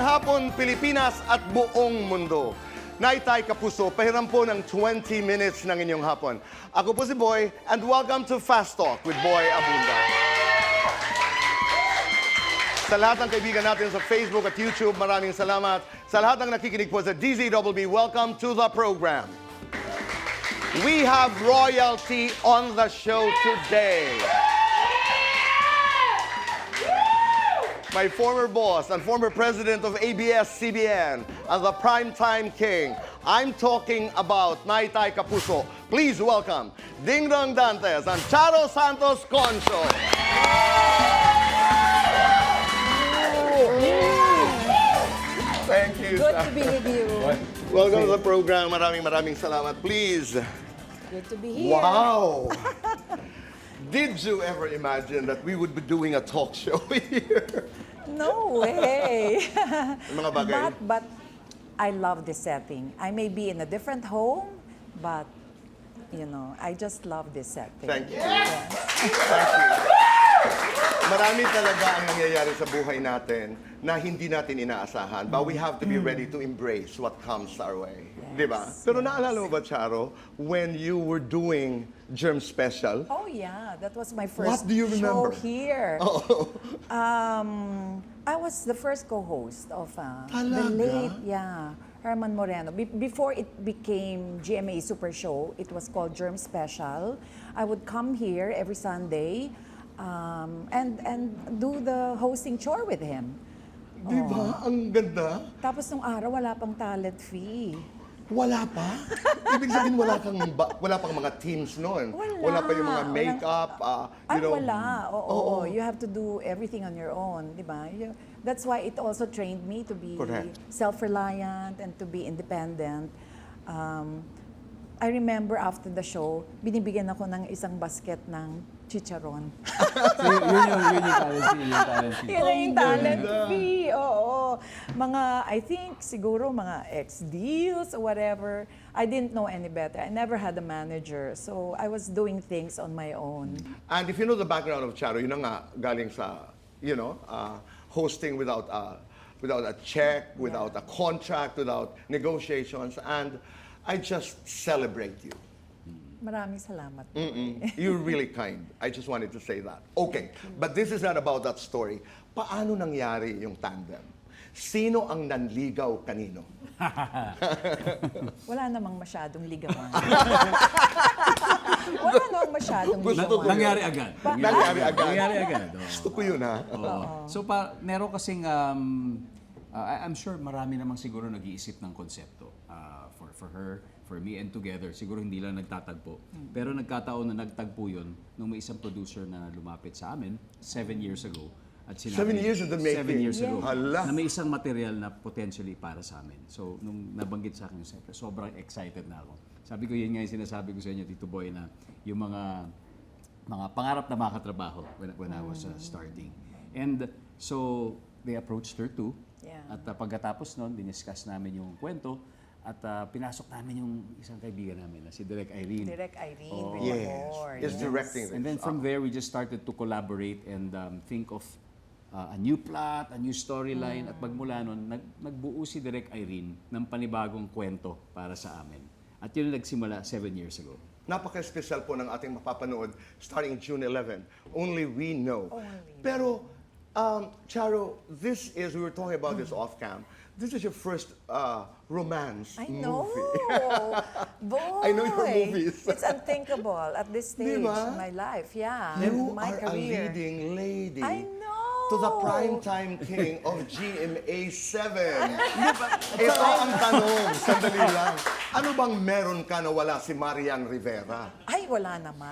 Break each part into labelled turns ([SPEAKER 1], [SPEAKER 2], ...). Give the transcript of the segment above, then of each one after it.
[SPEAKER 1] hapon, Pilipinas at buong mundo. Naitay Kapuso, pahiram po ng 20 minutes ng inyong hapon. Ako po si Boy, and welcome to Fast Talk with Boy Abunda. Sa lahat ng kaibigan natin sa Facebook at YouTube, maraming salamat. Sa lahat ng nakikinig po sa DZWB, welcome to the program. We have royalty on the show today. My former boss and former president of ABS-CBN and the Primetime King. I'm talking about Naitay Kapuso. Please welcome Dingdong Dantes and Charo Santos-Concio. Thank you.
[SPEAKER 2] Good to be with you.
[SPEAKER 1] Welcome to the program. Maraming salamat. Please.
[SPEAKER 2] Good to be here.
[SPEAKER 1] Wow. Did you ever imagine that we would be doing a talk show here?
[SPEAKER 2] No way.
[SPEAKER 1] Mga bagay.
[SPEAKER 2] But I love this setting. I may be in a different home, but you know, I just love this setting.
[SPEAKER 1] Thank you.
[SPEAKER 2] Yes.
[SPEAKER 1] Thank you. Marami talaga ang nangyayari sa buhay natin na hindi natin inaasahan. But we have to be ready to embrace what comes our way.
[SPEAKER 2] Yes.
[SPEAKER 1] Di ba? Pero naalala mo ba, Charo, when you were doing Germ Special?
[SPEAKER 2] Oh yeah, that was my first
[SPEAKER 1] What do you remember?
[SPEAKER 2] show here.
[SPEAKER 1] Oh.
[SPEAKER 2] I was the first co-host of the
[SPEAKER 1] Talaga?
[SPEAKER 2] late, Herman Moreno. Before it became GMA Super Show, it was called Germ Special. I would come here every Sunday and do the hosting chore with him.
[SPEAKER 1] Di ba? Ang ganda.
[SPEAKER 2] Tapos nung araw, wala pang talent fee.
[SPEAKER 1] Wala pa? Ibig sabihin wala pang mga teams noon. Wala pa yung mga makeup, you know.
[SPEAKER 2] Wala. Oo. You have to do everything on your own, di ba? That's why it also trained me to be self-reliant and to be independent. I remember after the show, binibigyan ako ng isang basket ng chicharon.
[SPEAKER 3] So, yun yung talent fee.
[SPEAKER 2] Yun yung talent fee, oo. Mga, I think, siguro mga ex-deals or whatever. I didn't know any better. I never had a manager. So, I was doing things on my own.
[SPEAKER 1] And if you know the background of Charo, yun na nga, galing sa, you know, hosting without a check, without a contract, without negotiations. And I just celebrate you.
[SPEAKER 2] Maraming salamat.
[SPEAKER 1] You're really kind. I just wanted to say that. Okay, but this is not about that story. Paano nangyari yung tandem? Sino ang nanligaw kanino?
[SPEAKER 2] Wala namang masyadong ligawan. Wala namang masyadong ligawan.
[SPEAKER 3] Nangyari agad.
[SPEAKER 1] Nangyari agad.
[SPEAKER 3] Nangyari agad.
[SPEAKER 1] Gusto ko yun, ha?
[SPEAKER 3] Oo. So, meron kasing, I'm sure marami namang siguro nag-iisip ng konsepto for her, for me, and together. Siguro hindi lang nagtatagpo. Pero nagkataon na nagtagpo yun nung may isang producer na lumapit sa amin 7 years ago. At sinabi,
[SPEAKER 1] 7 years in the making?
[SPEAKER 3] 7 years ago.
[SPEAKER 1] Hala.
[SPEAKER 3] Na may isang material na potentially para sa amin. So, nung nabanggit sa akin, siyempre, sobrang excited na ako. Sabi ko, yun nga yung sinasabi ko sa inyo, Tito Boy, na yung mga pangarap na makatrabaho when I was starting. And so, they approached her too.
[SPEAKER 2] Yeah.
[SPEAKER 3] At pagkatapos nun, diniscuss namin yung kwento. At pinasok namin yung isang kaibigan namin na si Direk Irene.
[SPEAKER 2] Direct Irene,
[SPEAKER 3] Oh.
[SPEAKER 2] with
[SPEAKER 1] Yes.
[SPEAKER 2] the board.
[SPEAKER 1] Is directing this.
[SPEAKER 3] And then from there, we just started to collaborate and think of a new plot, a new storyline. At magmula nun, nagbuo si Direk Irene ng panibagong kwento para sa amin. At yun ang nagsimula 7 years ago.
[SPEAKER 1] Napaka-special po ng ating mapapanood starting June 11. Only we know.
[SPEAKER 2] Only we know.
[SPEAKER 1] Pero, Charo, we were talking about this off-cam. This is your first romance
[SPEAKER 2] I know.
[SPEAKER 1] movie.
[SPEAKER 2] Boy,
[SPEAKER 1] I know your movies.
[SPEAKER 2] It's unthinkable at this stage
[SPEAKER 1] Diba?
[SPEAKER 2] in my life. Yeah.
[SPEAKER 1] You
[SPEAKER 2] my
[SPEAKER 1] are a
[SPEAKER 2] career.
[SPEAKER 1] leading lady.
[SPEAKER 2] I know.
[SPEAKER 1] To the primetime king of GMA 7. Ito ang tanong, sandali lang. Ano bang meron ka na wala si Marian Rivera?
[SPEAKER 2] Ay, wala naman.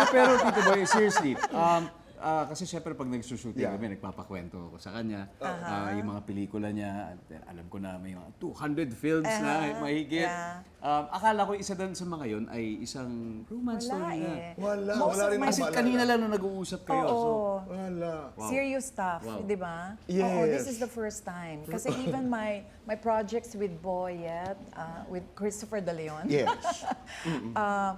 [SPEAKER 3] Pero Tito Boy, seriously, kasi syempre pag nagsushooting
[SPEAKER 1] Yeah.
[SPEAKER 3] kami, nagpapakwento ako sa kanya. Yung mga pelikula niya, alam ko na may mga 200 films na mahigit.
[SPEAKER 2] Yeah.
[SPEAKER 3] Akala ko isa doon sa mga yon ay isang romance
[SPEAKER 2] Wala
[SPEAKER 3] story na.
[SPEAKER 2] eh.
[SPEAKER 1] Wala,
[SPEAKER 2] Most
[SPEAKER 1] wala
[SPEAKER 2] of
[SPEAKER 1] rin
[SPEAKER 2] my-
[SPEAKER 1] ako
[SPEAKER 3] Kasi
[SPEAKER 1] maalala.
[SPEAKER 3] kanina lang nung nag-uusap kayo. So,
[SPEAKER 2] Oo.
[SPEAKER 1] Wala.
[SPEAKER 2] Serious stuff,
[SPEAKER 3] Wow.
[SPEAKER 2] di ba?
[SPEAKER 1] Yes.
[SPEAKER 2] Oo, this is the first time. Kasi even my projects with Boy with Christopher De Leon,
[SPEAKER 1] Yes.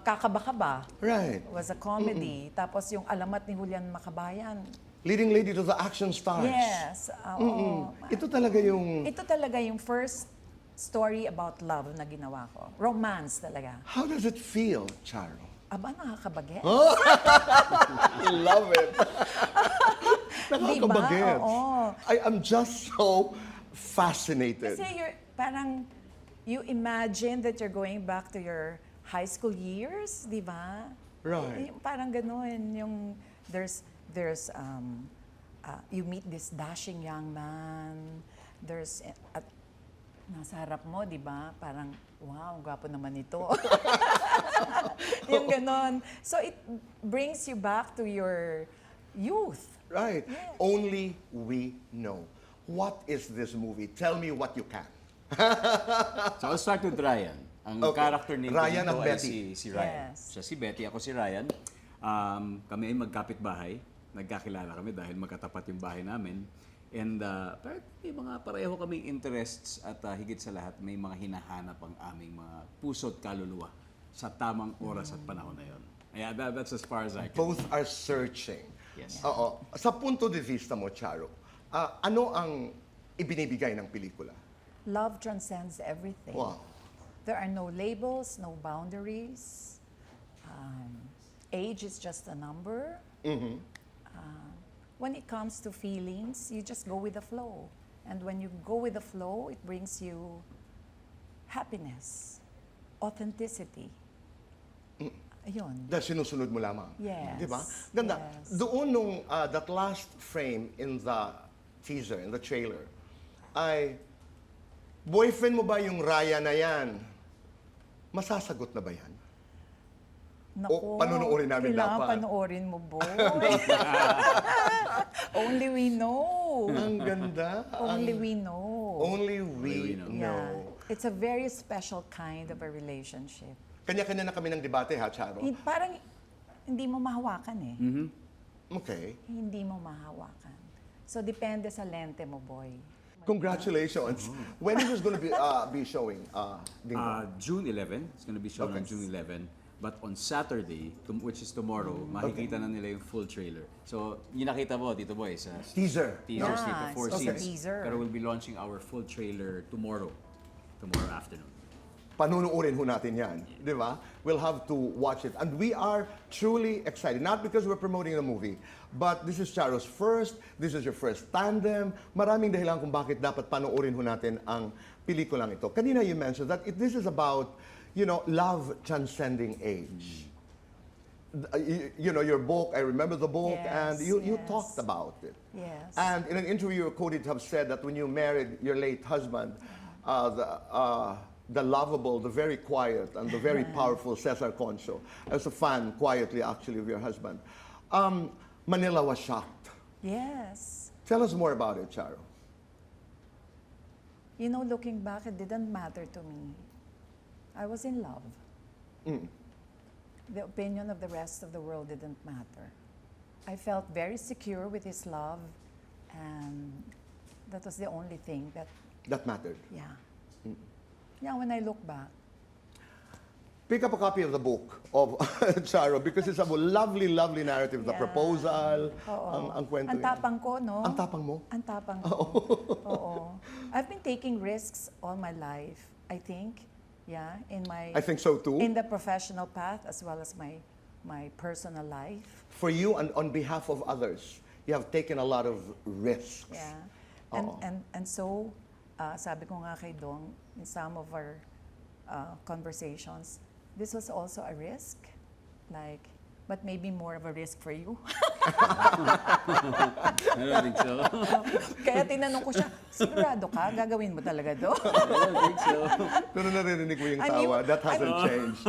[SPEAKER 2] Kakaba-kaba
[SPEAKER 1] Right.
[SPEAKER 2] was a comedy. Tapos yung Alamat ni Julian Makabayan,
[SPEAKER 1] Leading lady to the action stars.
[SPEAKER 2] Yes. Oo.
[SPEAKER 1] Ito talaga yung...
[SPEAKER 2] Ito talaga yung first story about love na ginawa ko. Romance talaga.
[SPEAKER 1] How does it feel, Charo?
[SPEAKER 2] Aba, nakakabaget.
[SPEAKER 1] I love it.
[SPEAKER 2] Diba?
[SPEAKER 1] Nakakabaget.
[SPEAKER 2] Oo.
[SPEAKER 1] I'm just so fascinated.
[SPEAKER 2] Kasi parang you imagine that you're going back to your high school years, di ba?
[SPEAKER 1] Right.
[SPEAKER 2] Parang gano'n, yung you meet this dashing young man, at nasa harap mo, di ba? Parang, wow, gwapo naman ito. Yung gano'n. So it brings you back to your youth.
[SPEAKER 1] Right.
[SPEAKER 2] Yes.
[SPEAKER 1] Only we know. What is this movie? Tell me what you can.
[SPEAKER 3] So I'll start with Ryan. Ang
[SPEAKER 1] Okay.
[SPEAKER 3] character name ko
[SPEAKER 1] Ryan
[SPEAKER 3] dito
[SPEAKER 1] at
[SPEAKER 3] ay
[SPEAKER 1] Betty.
[SPEAKER 3] si Ryan.
[SPEAKER 2] Yes.
[SPEAKER 3] Siya si Betty, ako si Ryan. Kami ay magkapit-bahay. Nagkakilala kami dahil magkatapat yung bahay namin. And pero may mga pareho kaming interests at higit sa lahat may mga hinahanap ang aming mga puso at kaluluwa sa tamang oras at panahon na yon. Yeah, that's as far as I can.
[SPEAKER 1] Both are searching.
[SPEAKER 3] Yes.
[SPEAKER 1] Oo. Sa punto de vista mo, Charo, ano ang ibinibigay ng pelikula?
[SPEAKER 2] Love transcends everything.
[SPEAKER 1] Wow.
[SPEAKER 2] There are no labels, no boundaries. Age is just a number. When it comes to feelings, you just go with the flow. And when you go with the flow, it brings you happiness, authenticity. Ayun.
[SPEAKER 1] Dahil sinusunod mo lamang.
[SPEAKER 2] Yes.
[SPEAKER 1] Di ba? Ganda.
[SPEAKER 2] Yes.
[SPEAKER 1] Doon nung that last frame in the teaser, in the trailer, ay, boyfriend mo ba yung Raya na yan? Masasagot na ba yan? O panunuorin namin
[SPEAKER 2] kailangan
[SPEAKER 1] dapat?
[SPEAKER 2] panoorin mo, boy. Only we know.
[SPEAKER 1] Ang ganda.
[SPEAKER 2] Only we know.
[SPEAKER 1] Only we
[SPEAKER 3] know.
[SPEAKER 1] know.
[SPEAKER 2] Yeah. It's a very special kind of a relationship.
[SPEAKER 1] Kanya-kanya na kami ng debate, ha, Charo?
[SPEAKER 2] Parang hindi mo mahawakan eh.
[SPEAKER 1] Okay.
[SPEAKER 2] Hindi mo mahawakan. So, depende sa lente mo, boy.
[SPEAKER 1] Congratulations. When is this going to be showing? Dingdong?
[SPEAKER 3] June 11. It's going to be shown
[SPEAKER 1] Okay.
[SPEAKER 3] on June 11. But on Saturday, which is tomorrow, makikita na nila yung full trailer. So, yung nakita mo dito, boy, sa
[SPEAKER 1] Teaser.
[SPEAKER 3] teasers
[SPEAKER 2] Yeah,
[SPEAKER 3] dito, 4
[SPEAKER 2] it's
[SPEAKER 3] scenes.
[SPEAKER 2] a teaser.
[SPEAKER 3] Pero we'll be launching our full trailer tomorrow afternoon.
[SPEAKER 1] Panunuorin ho natin yan. Di ba? We'll have to watch it. And we are truly excited. Not because we're promoting the movie, but this is Charo's first, this is your first tandem. Maraming dahilan kung bakit dapat panuorin ho natin ang pelikulang ito. Kanina you mentioned that this is about, love transcending age. Your book, I remember the book,
[SPEAKER 2] Yes,
[SPEAKER 1] and you
[SPEAKER 2] yes.
[SPEAKER 1] talked about it.
[SPEAKER 2] Yes.
[SPEAKER 1] And in an interview, you were quoted to have said that when you married your late husband, the lovable, the very quiet, and the very powerful Cesar Concio. I was a fan, quietly actually, of your husband. Manila was shocked.
[SPEAKER 2] Yes.
[SPEAKER 1] Tell us more about it, Charo.
[SPEAKER 2] Looking back, it didn't matter to me. I was in love. The opinion of the rest of the world didn't matter. I felt very secure with his love, and that was the only thing
[SPEAKER 1] That mattered.
[SPEAKER 2] yeah. Yeah, when I look back.
[SPEAKER 1] Pick up a copy of the book of Charo because it's a lovely, lovely narrative. The
[SPEAKER 2] Yeah.
[SPEAKER 1] proposal,
[SPEAKER 2] Oo.
[SPEAKER 1] ang kwento
[SPEAKER 2] Ang
[SPEAKER 1] yan.
[SPEAKER 2] tapang ko, no?
[SPEAKER 1] Ang tapang mo?
[SPEAKER 2] Ang tapang ko. Oo. I've been taking risks all my life, I think. Yeah,
[SPEAKER 1] I think so too.
[SPEAKER 2] in the professional path as well as my personal life.
[SPEAKER 1] For you and on behalf of others, you have taken a lot of risks.
[SPEAKER 2] Yeah.
[SPEAKER 1] Oo.
[SPEAKER 2] And so, sabi ko nga kay Dong, in some of our conversations, this was also a risk, but maybe more of a risk for you.
[SPEAKER 3] I don't think so.
[SPEAKER 2] Kaya tinanong ko siya, sigurado ka? Gagawin mo talaga to?
[SPEAKER 3] I don't think so.
[SPEAKER 1] Pero narinig ko yung
[SPEAKER 2] I'm
[SPEAKER 1] tawa.
[SPEAKER 2] you-
[SPEAKER 1] That hasn't changed.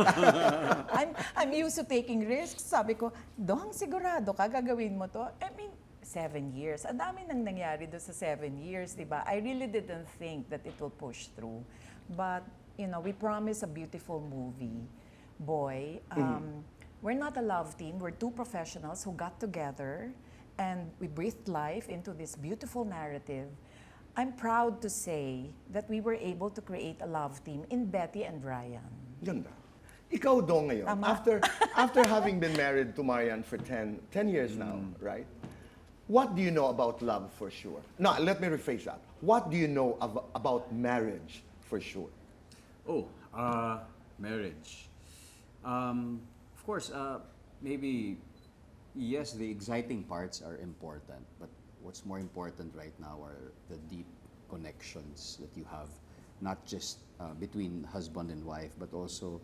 [SPEAKER 2] I'm used to taking risks. Sabi ko, Dong, sigurado ka? Gagawin mo to? 7 years. Ang dami nang nangyari doon sa 7 years, di ba? I really didn't think that it will push through. But, we promised a beautiful movie. Boy, we're not a love team. We're two professionals who got together and we breathed life into this beautiful narrative. I'm proud to say that we were able to create a love team in Betty and Ryan.
[SPEAKER 1] Ganda. Ikaw Dong ngayon,
[SPEAKER 2] Tama.
[SPEAKER 1] after having been married to Marian for 10 years now, right? What do you know about love for sure? No, let me rephrase that. What do you know about marriage for sure?
[SPEAKER 3] Oh, marriage. Of course, maybe, yes, the exciting parts are important, but what's more important right now are the deep connections that you have, not just between husband and wife, but also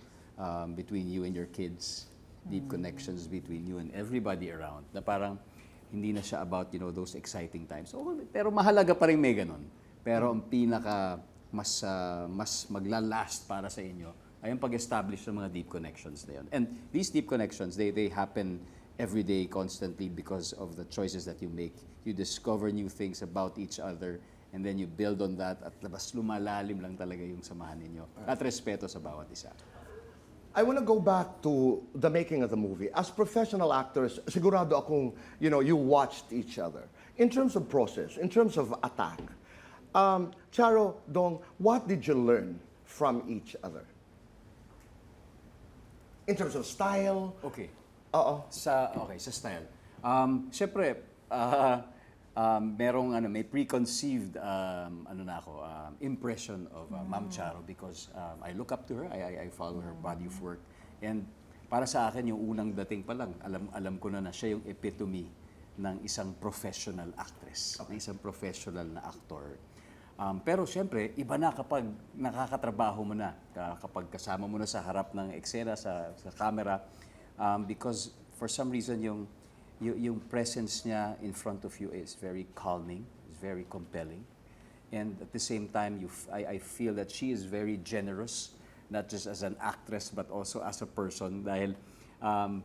[SPEAKER 3] between you and your kids, deep connections between you and everybody around, na parang hindi na siya about, those exciting times. So, pero mahalaga pa rin may ganun. Pero ang pinaka mas maglalast para sa inyo ay ang pag-establish ng mga deep connections na yun. And these deep connections, they happen every day, constantly, because of the choices that you make. You discover new things about each other, and then you build on that, at mas lumalalim lang talaga yung samahan ninyo. At respeto sa bawat isa.
[SPEAKER 1] I want to go back to the making of the movie. As professional actors, sigurado akong, you watched each other. In terms of process, in terms of attack, Charo, Dong, what did you learn from each other? In terms of style?
[SPEAKER 3] Okay.
[SPEAKER 1] Oo.
[SPEAKER 3] Sa style. Siyempre, merong may preconceived impression of Ma'am Charo, because I look up to her, I follow her body of work. And para sa akin, yung unang dating pa lang, alam ko na siya yung epitome ng isang professional actress, ng isang professional na actor. Pero siyempre, iba na kapag nakakatrabaho mo na, kapag kasama mo na sa harap ng eksena, sa camera, because for some reason, yung presence niya in front of you is very calming, is very compelling. And at the same time, I feel that she is very generous, not just as an actress, but also as a person. Dahil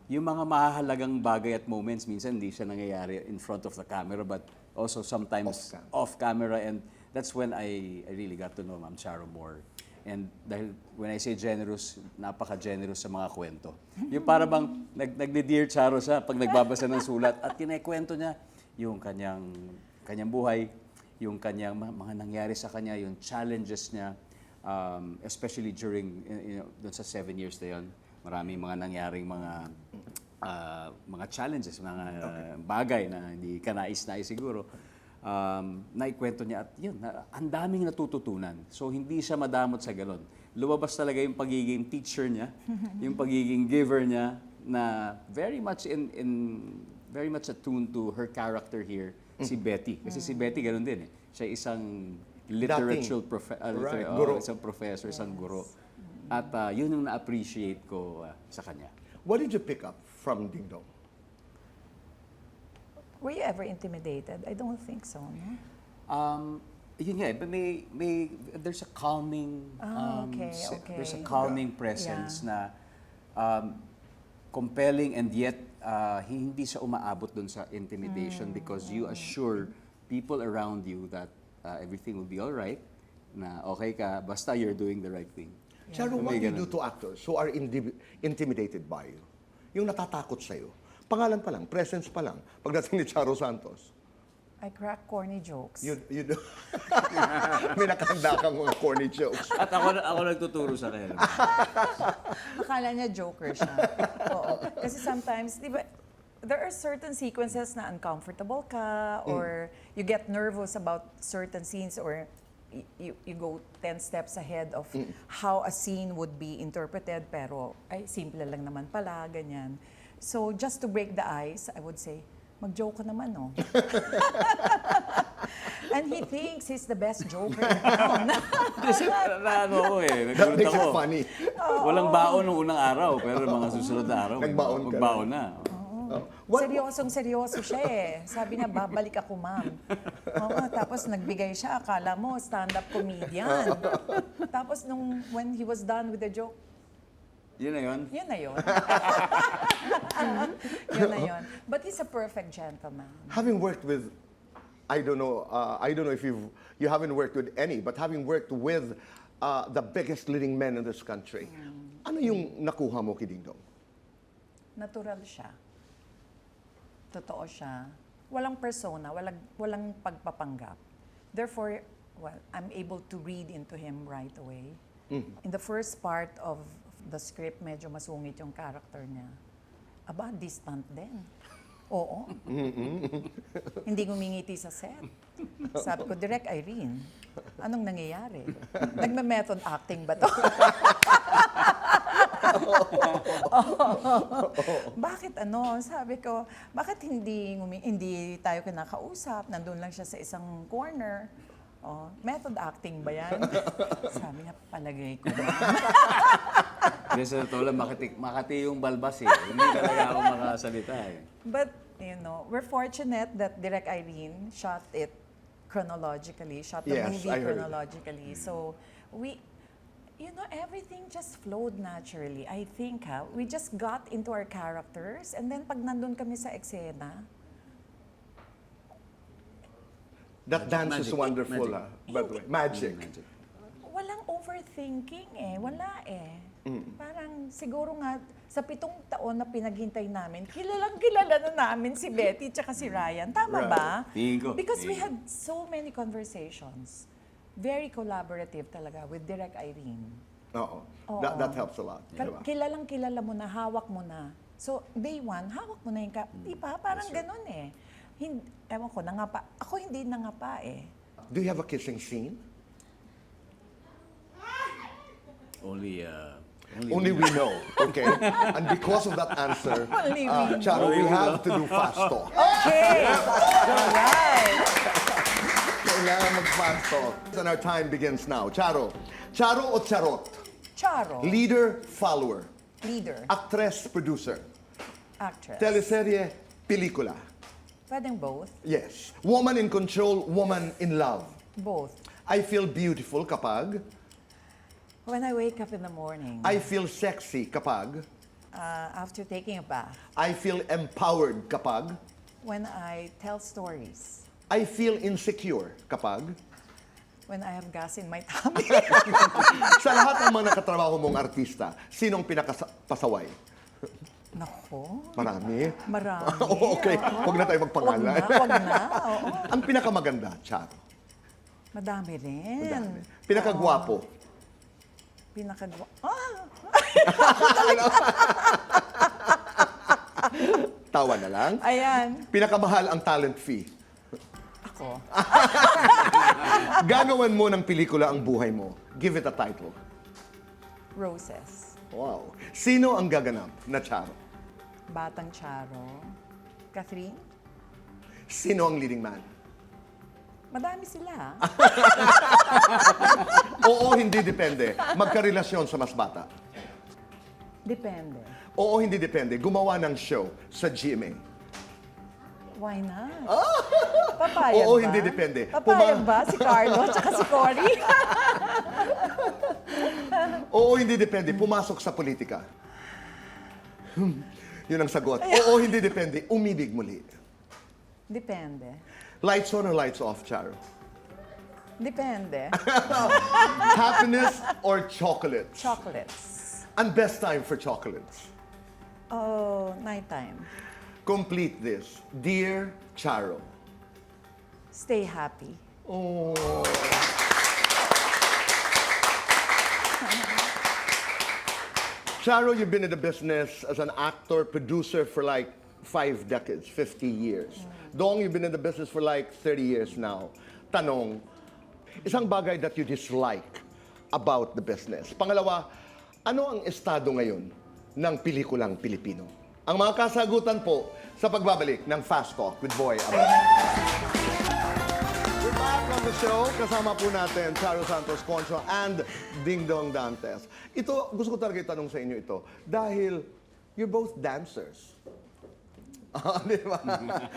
[SPEAKER 3] yung mga mahahalagang bagay at moments, minsan hindi siya nangyayari in front of the camera, but also sometimes off camera. And that's when I really got to know Ma'am Charo more. And dahil when I say generous, napaka-generous sa mga kwento. Yung para bang nagdi-Dear Charo siya pag nagbabasa ng sulat at kinekwento niya yung kanyang buhay, yung kanyang mga nangyari sa kanya, yung challenges niya, especially during, doon sa 7 years na yun, maraming mga nangyaring mga challenges, mga bagay na hindi ka nais-nais siguro. Naikwento niya at yun, ang daming natututunan. So hindi siya madamot sa galon. Lumabas talaga yung pagiging teacher niya, yung pagiging giver niya, na very much very much attuned to her character here, si Betty. Kasi si Betty ganoon din eh. Siya isang literature guro. Isang professor, isang guro. At yun yung na-appreciate ko sa kanya.
[SPEAKER 1] What did you pick up from Dingdong?
[SPEAKER 2] Were you ever intimidated? I don't think so, no?
[SPEAKER 3] Yun nga, but there's a calming,
[SPEAKER 2] okay.
[SPEAKER 3] there's a calming presence na compelling, and yet hindi siya umaabot dun sa intimidation, because you assure people around you that everything will be all right, na okay ka, basta you're doing the right thing.
[SPEAKER 1] Charo, what do you do to actors who are intimidated by you? Yung natatakot sa'yo? Pangalan pa lang, presence pa lang, pagdating ni Charo Santos.
[SPEAKER 2] I crack corny jokes.
[SPEAKER 1] You do? May nakahanda kang mga corny jokes.
[SPEAKER 3] At ako nagtuturo sa kanya.
[SPEAKER 2] Akala niya joker siya. Oo. Kasi sometimes, di ba, there are certain sequences na uncomfortable ka, or you get nervous about certain scenes, or you go 10 steps ahead of how a scene would be interpreted, pero ay, simple lang naman pala, ganyan. So just to break the ice, I would say, mag-joke ka naman, no? And he thinks he's the best joker in town.
[SPEAKER 3] Kasi nagulat
[SPEAKER 1] That makes
[SPEAKER 3] ako.
[SPEAKER 1] it funny.
[SPEAKER 3] Walang baon nung unang araw, pero mga susunod na araw,
[SPEAKER 1] Nagbaon ka
[SPEAKER 3] magbaon na.
[SPEAKER 2] Seryosong seryoso siya eh. Sabi niya, babalik ako, ma'am. Oo, tapos nagbigay siya, akala mo, stand-up comedian. Tapos when he was done with the joke,
[SPEAKER 3] Yun na yun?
[SPEAKER 2] yun na yun. Yun na yun. But he's a perfect gentleman.
[SPEAKER 1] Having worked with, I don't know if you haven't worked with any, but having worked with the biggest leading men in this country, ano yung nakuha mo kay Dingdong?
[SPEAKER 2] Natural siya. Totoo siya. Walang persona, walang pagpapanggap. Therefore, I'm able to read into him right away. In the first part of the script, medyo masungit yung character niya. Aba, distant din. Oo. Hindi ngumingiti sa set. Sabi ko, Direk Irene, anong nangyayari? Nagme-method acting ba to? Bakit ano? Sabi ko, bakit hindi tayo kinakausap? Nandun lang siya sa isang corner. Oh, method acting ba yan? Sabi niya, palagay ko.
[SPEAKER 3] Kasi sa totoo lang, makati yung balbas eh. Hindi talaga ako makasalita eh.
[SPEAKER 2] But, you know, we're fortunate that Direk Irene shot it chronologically, shot the
[SPEAKER 1] Yes,
[SPEAKER 2] movie
[SPEAKER 1] I heard it.
[SPEAKER 2] chronologically. So, you know, everything just flowed naturally. I think, we just got into our characters and then pag nandun kami sa eksena,
[SPEAKER 1] That dance is
[SPEAKER 3] Magic.
[SPEAKER 1] wonderful,
[SPEAKER 3] Magic.
[SPEAKER 1] by the way. Magic.
[SPEAKER 2] walang overthinking eh. Wala eh. Parang siguro nga sa 7 taon na pinaghintay namin, kilala na namin si Betty tsaka si Ryan. Tama
[SPEAKER 1] Right.
[SPEAKER 2] ba?
[SPEAKER 3] Tingin ko.
[SPEAKER 2] Because we
[SPEAKER 3] Tingin
[SPEAKER 2] had so many conversations. Very collaborative talaga with Direk Irene.
[SPEAKER 1] Oo.
[SPEAKER 2] Oo.
[SPEAKER 1] That helps a lot. Diba?
[SPEAKER 2] Kilala mo na, hawak mo na. So, day one, hawak mo na yung di ba? Parang ganun eh. Ewan ko, nangapa. Ako hindi nangapa eh.
[SPEAKER 1] Do you have a kissing scene? Only we know, okay? And because of that answer,
[SPEAKER 2] Only we
[SPEAKER 1] Charo, we have to do fast talk.
[SPEAKER 2] Okay! Alright!
[SPEAKER 1] Kailangan mag-fast talk. And our time begins now. Charo. Charo o charot?
[SPEAKER 2] Charo.
[SPEAKER 1] Leader, follower.
[SPEAKER 2] Leader.
[SPEAKER 1] Actress, producer.
[SPEAKER 2] Actress.
[SPEAKER 1] Teleserye, pelikula.
[SPEAKER 2] Pwedeng both.
[SPEAKER 1] Yes. Woman in control, woman in love.
[SPEAKER 2] Both.
[SPEAKER 1] I feel beautiful kapag.
[SPEAKER 2] When I wake up in the morning,
[SPEAKER 1] I feel sexy kapag.
[SPEAKER 2] after taking a bath,
[SPEAKER 1] I feel empowered kapag.
[SPEAKER 2] when I tell stories,
[SPEAKER 1] I feel insecure kapag.
[SPEAKER 2] when I have gas in my tummy.
[SPEAKER 1] Sa lahat ng mga nakatrabaho mong artista, sinong pinakapasaway?
[SPEAKER 2] Nako,
[SPEAKER 1] Marami.
[SPEAKER 2] marami.
[SPEAKER 1] Okay, huwag na tayo magpangalan.
[SPEAKER 2] Wag na. Oo.
[SPEAKER 1] Ang pinakamaganda, Charo.
[SPEAKER 2] Madami rin.
[SPEAKER 1] Madami. Pinakagwapo.
[SPEAKER 2] Pinakagwa.
[SPEAKER 1] Tawa na lang.
[SPEAKER 2] Ayan.
[SPEAKER 1] Pinakamahal ang talent fee.
[SPEAKER 2] Ako.
[SPEAKER 1] Gagawan mo ng pelikula ang buhay mo. Give it a title.
[SPEAKER 2] Roses.
[SPEAKER 1] Wow. Sino ang gaganap na Charo?
[SPEAKER 2] Batang Charo. Catherine.
[SPEAKER 1] Sino ang leading man?
[SPEAKER 2] Madami sila.
[SPEAKER 1] Oo, hindi depende. Magkarelasyon sa mas bata.
[SPEAKER 2] Depende.
[SPEAKER 1] Oo, hindi depende. Gumawa ng show sa GMA.
[SPEAKER 2] Why not? Papayag
[SPEAKER 1] Oo,
[SPEAKER 2] ba?
[SPEAKER 1] hindi depende.
[SPEAKER 2] Papayag ba si Carlo tsaka si Cory?
[SPEAKER 1] Oo, hindi depende. Pumasok sa politika. Yun ang sagot. Oo, hindi depende. Umibig muli.
[SPEAKER 2] Depende.
[SPEAKER 1] Lights on or lights off, Charo?
[SPEAKER 2] Depende.
[SPEAKER 1] Happiness or chocolates?
[SPEAKER 2] Chocolates.
[SPEAKER 1] And best time for chocolates?
[SPEAKER 2] Oh, nighttime.
[SPEAKER 1] Complete this. Dear Charo.
[SPEAKER 2] Stay happy.
[SPEAKER 1] Oh. Charo, you've been in the business as an actor, producer for like 5 decades, 50 years. Dong, you've been in the business for like 30 years now. Tanong, isang bagay that you dislike about the business. Pangalawa, ano ang estado ngayon ng pelikulang Pilipino? Ang mga kasagutan po sa pagbabalik ng Fast Talk with Boy Abunda. We're back on the show. Kasama po natin Charo Santos-Concio and Dingdong Dantes. Ito, gusto ko talaga itanong sa inyo ito. Dahil you're both dancers. Di ba?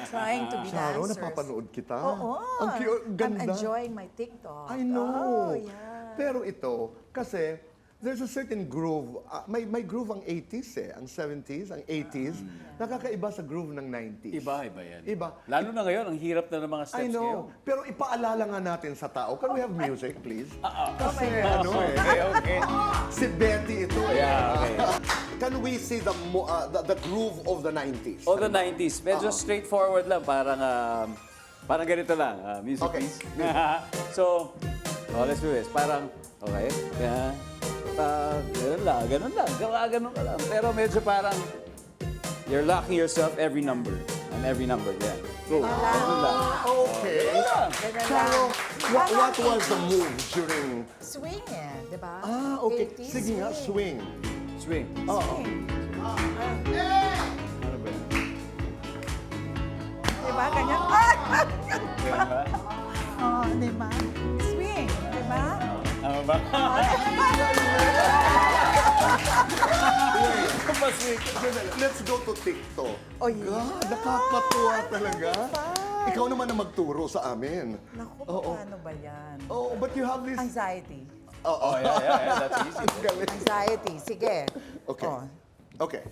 [SPEAKER 2] Trying to be
[SPEAKER 1] Charo,
[SPEAKER 2] dancers.
[SPEAKER 1] napapanood kita.
[SPEAKER 2] Oo.
[SPEAKER 1] Ang cute, ganda.
[SPEAKER 2] I'm enjoying my TikTok.
[SPEAKER 1] I know.
[SPEAKER 2] Oh, yeah.
[SPEAKER 1] Pero ito, kasi there's a certain groove. May groove ang 80s eh. Ang 70s, ang 80s. Nakakaiba sa groove ng 90s.
[SPEAKER 3] Iba yan.
[SPEAKER 1] Iba.
[SPEAKER 3] Lalo na ngayon, ang hirap na ng mga steps
[SPEAKER 1] I
[SPEAKER 3] ngayon.
[SPEAKER 1] know. Pero ipaalala nga natin sa tao. Can we have music, please? Kasi
[SPEAKER 2] my
[SPEAKER 1] ano eh.
[SPEAKER 3] Okay.
[SPEAKER 1] Si Betty ito eh.
[SPEAKER 3] Yeah, okay.
[SPEAKER 1] Can we see the groove of the 90s?
[SPEAKER 3] All the 90s, medyo straightforward lang, parang ganito lang, music
[SPEAKER 1] Okay.
[SPEAKER 3] piece. So, let's do this. Parang, okay, ganun lang, gawa ganun ka lang. Pero medyo parang, you're locking yourself every number. And every number, yeah.
[SPEAKER 1] Go. Okay.
[SPEAKER 2] Ganun
[SPEAKER 1] Charo,
[SPEAKER 2] lang.
[SPEAKER 1] what was the move during...
[SPEAKER 2] Swing eh, di ba?
[SPEAKER 1] Okay.
[SPEAKER 2] 80s,
[SPEAKER 1] Sige nga, swing.
[SPEAKER 3] Swing.
[SPEAKER 1] Oo.
[SPEAKER 2] Swing.
[SPEAKER 3] Ano ba yan?
[SPEAKER 2] Di ba? Ganyan. Ah!
[SPEAKER 3] Ganun ba?
[SPEAKER 2] Oh, di ba? Swing, di ba?
[SPEAKER 3] Ano ba?
[SPEAKER 1] Let's go to TikTok.
[SPEAKER 2] Oh, yeah.
[SPEAKER 1] God, nakakatuwa talaga. Ikaw naman ang magturo sa amin.
[SPEAKER 2] Naku, paano ba yan?
[SPEAKER 1] Oh, but you have this...
[SPEAKER 2] Anxiety.
[SPEAKER 3] Oh, yeah, that's easy.
[SPEAKER 2] Anxiety. Sige.
[SPEAKER 1] Okay.
[SPEAKER 2] Oh.
[SPEAKER 1] Okay.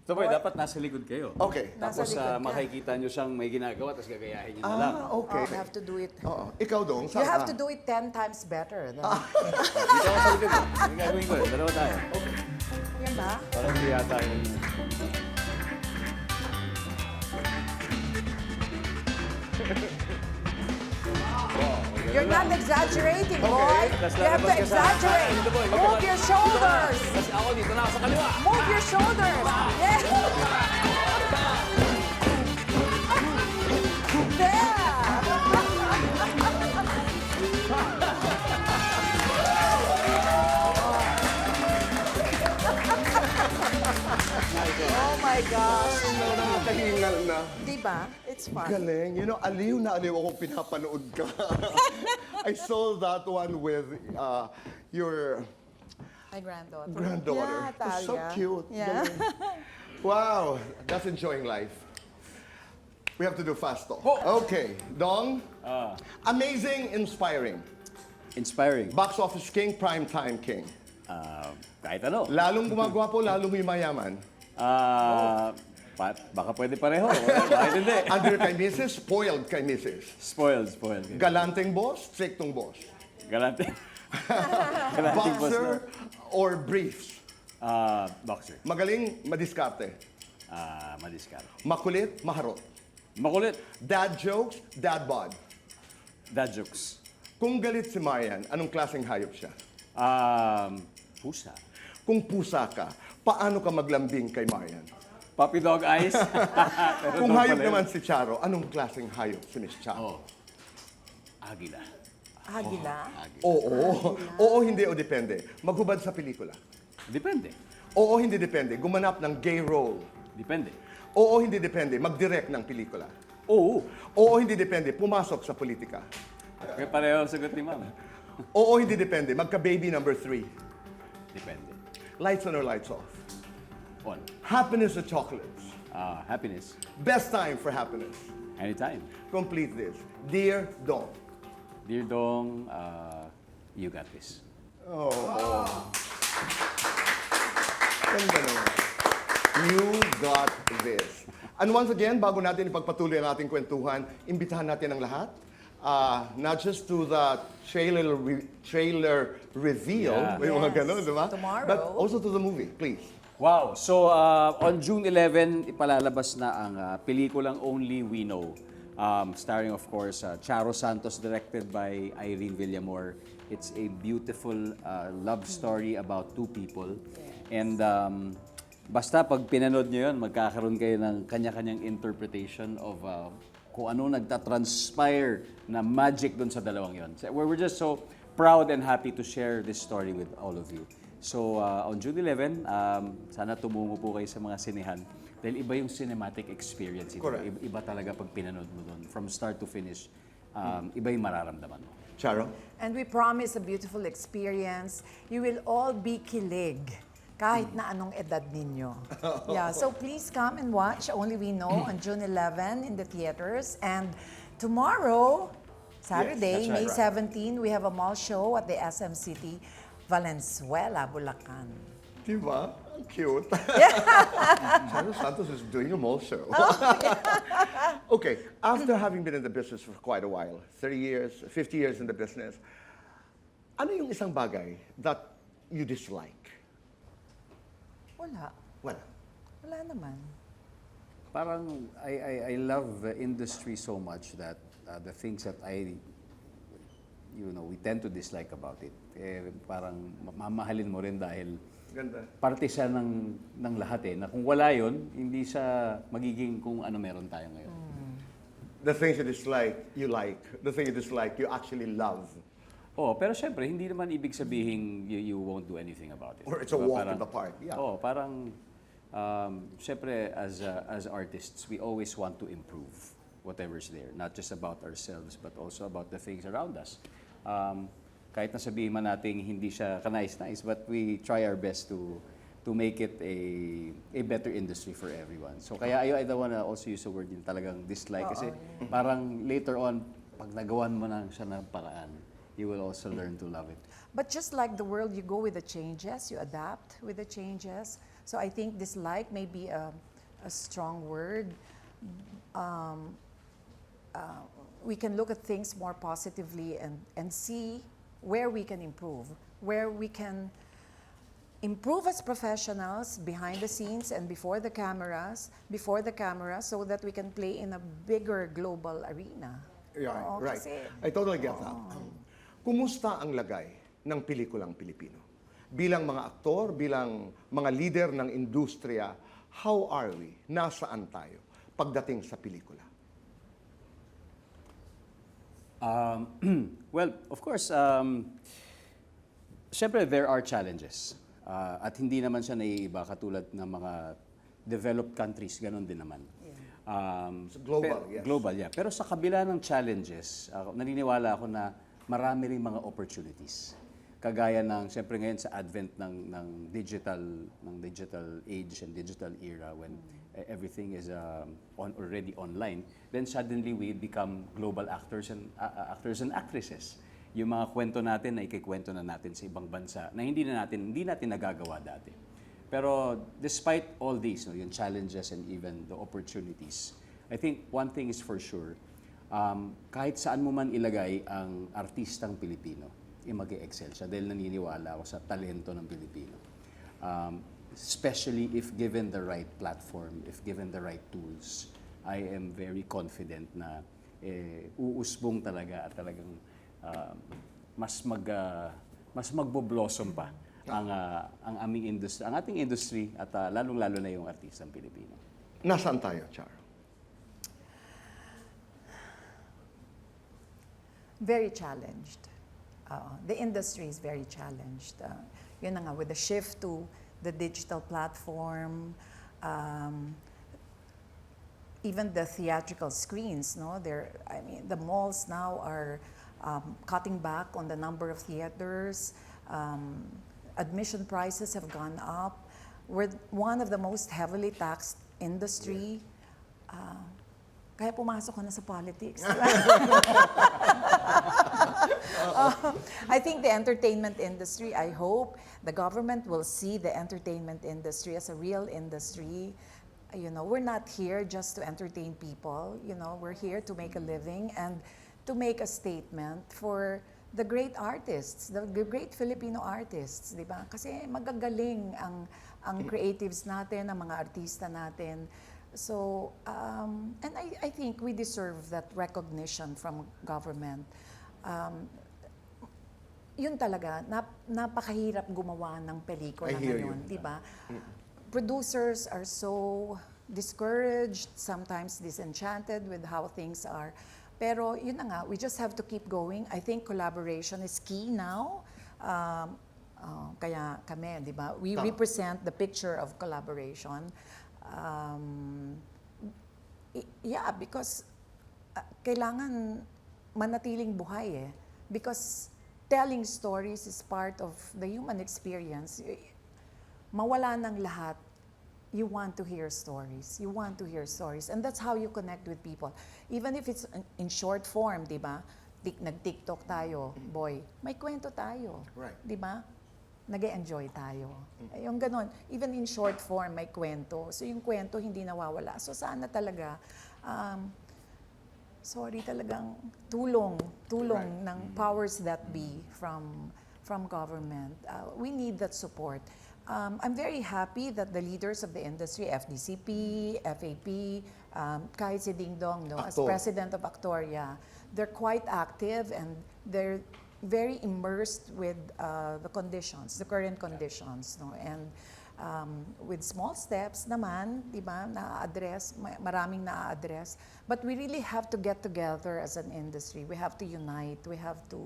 [SPEAKER 3] So, boy, dapat nasa likod kayo.
[SPEAKER 1] Okay.
[SPEAKER 3] Tapos
[SPEAKER 2] Nasa likod ka.
[SPEAKER 3] makikita nyo siyang may ginagawa, tapos gagayahin nyo na lang.
[SPEAKER 1] Okay.
[SPEAKER 2] Oh, you have to do it.
[SPEAKER 1] Oo. Ikaw dong,
[SPEAKER 2] You have to do it 10 times better.
[SPEAKER 3] Dito ako sa likod. Yung gagawin ko, dalawa tayo.
[SPEAKER 2] Yan ba?
[SPEAKER 3] Parang hindi yata yung...
[SPEAKER 2] You're not exaggerating, boy.
[SPEAKER 3] Tapos
[SPEAKER 2] You have to
[SPEAKER 3] lalabas ka sa-
[SPEAKER 2] exaggerate.
[SPEAKER 3] Dito, boy.
[SPEAKER 2] Move your shoulders.
[SPEAKER 3] Tapos ako dito na ako sa kaliwa.
[SPEAKER 2] Move your shoulders. Yeah. Oh my gosh.
[SPEAKER 1] Nakahingal na.
[SPEAKER 2] Diba? It's fun.
[SPEAKER 1] Galing. You know, aliw na aliw akong pinapanood ka. I saw that one with your
[SPEAKER 2] My granddaughter.
[SPEAKER 1] granddaughter.
[SPEAKER 2] Yeah,
[SPEAKER 1] It was so
[SPEAKER 2] Talia.
[SPEAKER 1] cute.
[SPEAKER 2] Yeah.
[SPEAKER 1] Galing. Wow, that's enjoying life. We have to do fast talk.
[SPEAKER 3] Oh.
[SPEAKER 1] Okay, Dong. Amazing, inspiring.
[SPEAKER 3] Inspiring.
[SPEAKER 1] Box office king, primetime king.
[SPEAKER 3] Kahit ano.
[SPEAKER 1] Lalong gumagwapo, lalong yumayaman.
[SPEAKER 3] Baka pwede pareho. Bakit hindi?
[SPEAKER 1] Under kay Mrs., spoiled kay Mrs.
[SPEAKER 3] Spoiled.
[SPEAKER 1] Galanteng boss, striktong boss.
[SPEAKER 3] Galante. Galanting boss
[SPEAKER 1] Boxer or briefs.
[SPEAKER 3] na. Boxer.
[SPEAKER 1] Magaling, madiskarte.
[SPEAKER 3] Madiskal.
[SPEAKER 1] Makulit, maharot.
[SPEAKER 3] Makulit.
[SPEAKER 1] Dad jokes, dad bod.
[SPEAKER 3] Dad jokes.
[SPEAKER 1] Kung galit si Marian, anong klaseng hayop siya?
[SPEAKER 3] Pusa.
[SPEAKER 1] Kung pusa ka, paano ka maglambing kay Marian?
[SPEAKER 3] Puppy dog eyes. Pero
[SPEAKER 1] Kung
[SPEAKER 3] dog
[SPEAKER 1] hayop
[SPEAKER 3] pala yun.
[SPEAKER 1] naman si Charo, anong klaseng hayop si Miss Charo?
[SPEAKER 3] Agila.
[SPEAKER 2] Agila.
[SPEAKER 1] Oo. Oo, hindi o depende. Maghubad sa pelikula.
[SPEAKER 3] Depende.
[SPEAKER 1] Oo, hindi depende. Gumanap ng gay role.
[SPEAKER 3] Depende.
[SPEAKER 1] Oo, hindi depende. Mag-direct ng pelikula.
[SPEAKER 3] Oo.
[SPEAKER 1] Oo, hindi depende. Pumasok sa politika.
[SPEAKER 3] May pareho ang sagot ni ma'am.
[SPEAKER 1] Oo, hindi depende. Magka-baby number 3.
[SPEAKER 3] Depende.
[SPEAKER 1] Lights on or lights off?
[SPEAKER 3] On.
[SPEAKER 1] Happiness or chocolates?
[SPEAKER 3] Happiness.
[SPEAKER 1] Best time for happiness.
[SPEAKER 3] Anytime.
[SPEAKER 1] Complete this. Dear Dong.
[SPEAKER 3] Dear Dong, you got this.
[SPEAKER 1] Ganda naman. You got this. And once again, bago natin ipagpatuloy ang ating kwentuhan, imbitahan natin ang lahat. Not just to the trailer reveal,
[SPEAKER 3] Yeah.
[SPEAKER 1] may mga
[SPEAKER 2] Yes.
[SPEAKER 1] ganun, di ba?
[SPEAKER 2] Tomorrow.
[SPEAKER 1] But also to the movie, please.
[SPEAKER 3] Wow. So, on June 11, ipalalabas na ang pelikulang Only We Know. Starring, of course, Charo Santos, directed by Irene Villamor. It's a beautiful love story about two people. And basta pag pinanood nyo yun, magkakaroon kayo ng kanya-kanyang interpretation of kung ano nagtatranspire na magic doon sa dalawang yon. So, we're just so proud and happy to share this story with all of you. So, on June 11, sana tumungo po kayo sa mga sinehan. Dahil iba yung cinematic experience.
[SPEAKER 1] Correct.
[SPEAKER 3] Iba talaga pag pinanood mo doon. From start to finish, iba yung mararamdaman mo.
[SPEAKER 1] Charo?
[SPEAKER 2] And we promise a beautiful experience. You will all be kilig. Kahit na anong edad ninyo. Yeah, so please come and watch Only We Know on June 11 in the theaters. And tomorrow, Saturday,
[SPEAKER 3] Yes,
[SPEAKER 2] May
[SPEAKER 3] that's right.
[SPEAKER 2] 17, we have a mall show at the SM City, Valenzuela, Bulacan.
[SPEAKER 1] Diba? Ang cute. Charo Santos is doing a mall show. Okay, after having been in the business for quite a while, 30 years, 50 years in the business, ano yung isang bagay that you dislike?
[SPEAKER 2] Wala.
[SPEAKER 1] Wala.
[SPEAKER 2] Wala naman.
[SPEAKER 3] Parang I love the industry so much that the things that we tend to dislike about it, parang mamahalin mo rin dahil
[SPEAKER 1] Ganda.
[SPEAKER 3] parte siya ng lahat eh. Na kung wala yun, hindi siya magiging kung ano meron tayo ngayon.
[SPEAKER 1] The things you dislike, you like. The things you dislike, you actually love.
[SPEAKER 3] Oh, pero syempre, hindi naman ibig sabihin you won't do anything about it.
[SPEAKER 1] Or it's a
[SPEAKER 3] Diba?
[SPEAKER 1] walk in the park. Yeah.
[SPEAKER 3] Oh, parang, syempre, as artists, we always want to improve whatever's there. Not just about ourselves, but also about the things around us. Kahit na sabihin man natin hindi siya kanais-nais, but we try our best to make it a better industry for everyone. So kaya I don't wanna also use the word yung talagang dislike kasi parang later on, pag nagawan mo na siya ng paraan, you will also learn to love it.
[SPEAKER 2] But just like the world, you go with the changes, you adapt with the changes. So I think dislike may be a strong word. We can look at things more positively and see where we can improve, where we can improve as professionals behind the scenes and before the camera, so that we can play in a bigger global arena.
[SPEAKER 1] Yeah,
[SPEAKER 2] Oo,
[SPEAKER 1] right.
[SPEAKER 2] kasi-
[SPEAKER 1] I totally get that. Kumusta ang lagay ng pelikulang Pilipino? Bilang mga aktor, bilang mga leader ng industriya, how are we? Nasaan tayo pagdating sa pelikula?
[SPEAKER 3] Well, of course, syempre there are challenges. At hindi naman siya naiiba katulad ng mga developed countries, ganun din naman.
[SPEAKER 1] So global, yes.
[SPEAKER 3] Global, yeah. Pero sa kabila ng challenges, naniniwala ako na marami ring mga opportunities. Kagaya ng, syempre ngayon sa advent ng digital age and digital era when everything is already online, then suddenly we become global actors and actresses. Yung mga kwento natin na ikikwento na natin sa ibang bansa na hindi natin nagagawa dati. Pero despite all these, yung challenges and even the opportunities, I think one thing is for sure, kahit saan mo man ilagay ang artistang Pilipino, mag-excel siya dahil naniniwala ako sa talento ng Pilipino. Especially if given the right platform, if given the right tools, I am very confident na uusbong talaga at talagang mas magbo-blossom pa ang aming industry, ang ating industry at lalong-lalo na yung artistang Pilipino.
[SPEAKER 1] Nasaan tayo, Charo?
[SPEAKER 2] Very challenged. The industry is very challenged. Yun na nga, with the shift to the digital platform, even the theatrical screens, no? The malls now are cutting back on the number of theaters. Admission prices have gone up. We're one of the most heavily taxed industry. Kaya pumasok ko na sa politics. I think the entertainment industry, I hope the government will see the entertainment industry as a real industry. You know, we're not here just to entertain people. You know, we're here to make a living and to make a statement for the great artists, the great Filipino artists, di ba? Kasi magagaling ang creatives natin, ang mga artista natin. So, and I think we deserve that recognition from government. Yun talaga, napakahirap gumawa ng pelikula ngayon, di ba? Producers are so discouraged, sometimes disenchanted with how things are. Pero yun na nga, we just have to keep going. I think collaboration is key now. Kaya kami, di ba? We represent the picture of collaboration. Yeah, because kailangan manatiling buhay eh. Because telling stories is part of the human experience. Mawala ng lahat, you want to hear stories. You want to hear stories. And that's how you connect with people. Even if it's in short form, di ba? Nag-TikTok tayo, boy, may kwento tayo.
[SPEAKER 1] Right.
[SPEAKER 2] Di ba? Nag-e-enjoy tayo. Yung ganon. Even in short form, may kwento. So yung kwento hindi nawawala. So sana talaga, talagang tulong
[SPEAKER 1] Right.
[SPEAKER 2] ng powers that be from government. We need that support. I'm very happy that the leaders of the industry, FDCP, FAP, kahit si Dingdong, no, as
[SPEAKER 1] Actor.
[SPEAKER 2] president of Actoria, they're quite active and they're very immersed with the conditions, the current conditions, no? And with small steps naman, di ba, na-address, maraming na-address. But we really have to get together as an industry. We have to unite. We have to,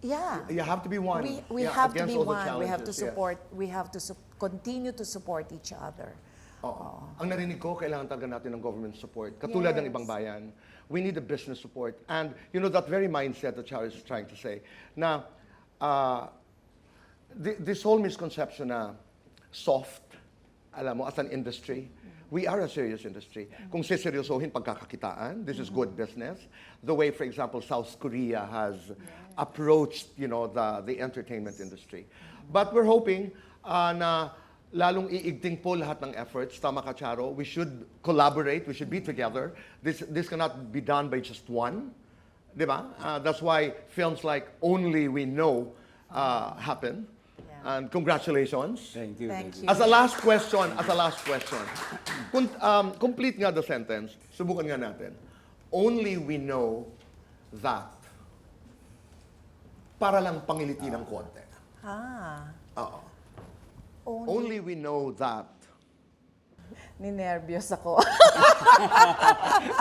[SPEAKER 2] yeah.
[SPEAKER 1] You have to be one.
[SPEAKER 2] We have to
[SPEAKER 1] against
[SPEAKER 2] be
[SPEAKER 1] all the
[SPEAKER 2] one. We have to
[SPEAKER 1] challenges, yes.
[SPEAKER 2] support. We have to continue to support each other.
[SPEAKER 1] Oo. Ang narinig ko, kailangan talaga natin ng government support. Katulad ng
[SPEAKER 2] Yes.
[SPEAKER 1] ibang bayan, we need a business support. And you know, that very mindset that Charo is trying to say, na this whole misconception na soft, alam mo, as an industry, we are a serious industry. Kung siseryosohin pagkakakitaan, this is good business. The way, for example, South Korea has approached, you know, the entertainment industry. But we're hoping na lalong iigting po lahat ng efforts. Tama ka, Charo. We should collaborate. We should be together. This cannot be done by just one. Di ba? That's why films like Only We Know happen.
[SPEAKER 2] Yeah.
[SPEAKER 1] And congratulations.
[SPEAKER 3] Thank you.
[SPEAKER 2] Thank you.
[SPEAKER 1] As a last question, complete nga the sentence. Subukan nga natin. Only we know that. Para lang pangiliti ng konti. Oo. Only we know that.
[SPEAKER 2] Ninervyos ako.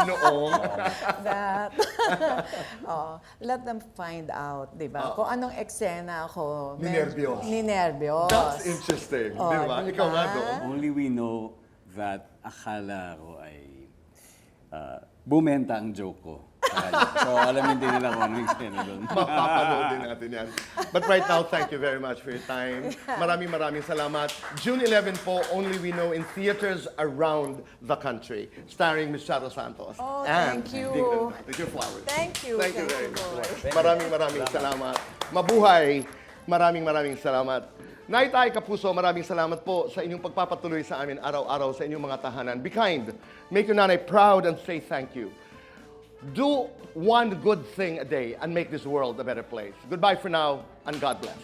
[SPEAKER 1] Noong.
[SPEAKER 2] That, let them find out, di ba? Kung anong eksena ako.
[SPEAKER 1] Ninervyos.
[SPEAKER 2] Ninervyos.
[SPEAKER 1] That's interesting.
[SPEAKER 2] Oh,
[SPEAKER 1] di ba?
[SPEAKER 2] di
[SPEAKER 1] Ikaw
[SPEAKER 2] ba?
[SPEAKER 1] nga doon.
[SPEAKER 4] Only we know that akala ko ay bumenta ang joke ko. So alamin din nila kung ano yung eksena doon.
[SPEAKER 1] Mapapanood din natin yan. But right now, thank you very much for your time. Maraming salamat. June 11 po, Only We Know in theaters around the country. Starring Ms. Charo Santos.
[SPEAKER 2] Oh,
[SPEAKER 1] and
[SPEAKER 2] thank you.
[SPEAKER 1] Dingdong. Thank you, flowers.
[SPEAKER 2] Thank you.
[SPEAKER 1] Thank you very
[SPEAKER 2] Boy.
[SPEAKER 1] much. Maraming salamat. Mabuhay. Maraming salamat. Naitay Kapuso, maraming salamat po sa inyong pagpapatuloy sa amin araw-araw sa inyong mga tahanan. Be kind. Make your nanay proud and say thank you. Do one good thing a day and make this world a better place. Goodbye for now, and God bless.